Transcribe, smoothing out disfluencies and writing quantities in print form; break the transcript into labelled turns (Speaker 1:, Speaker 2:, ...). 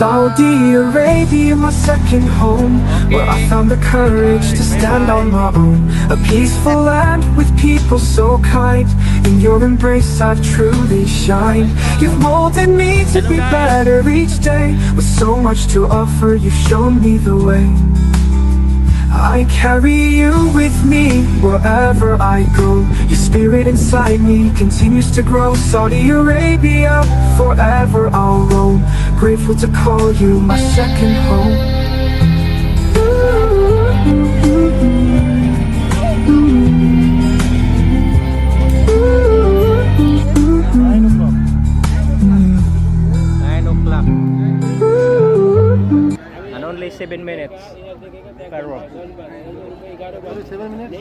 Speaker 1: Saudi Arabia, my second home, where I found the courage to stand on my own. A peaceful land with people so kind. In your embrace I've truly shined. You've molded me to be better each day. With so much to offer, you've shown me the way. I carry you with me wherever I go. Your spirit inside me continues to grow. Saudi Arabia, forever I'll roam. Grateful to call you my second home.
Speaker 2: 9 o'clock. And only 7 minutes. Per walk.
Speaker 3: 7 minutes?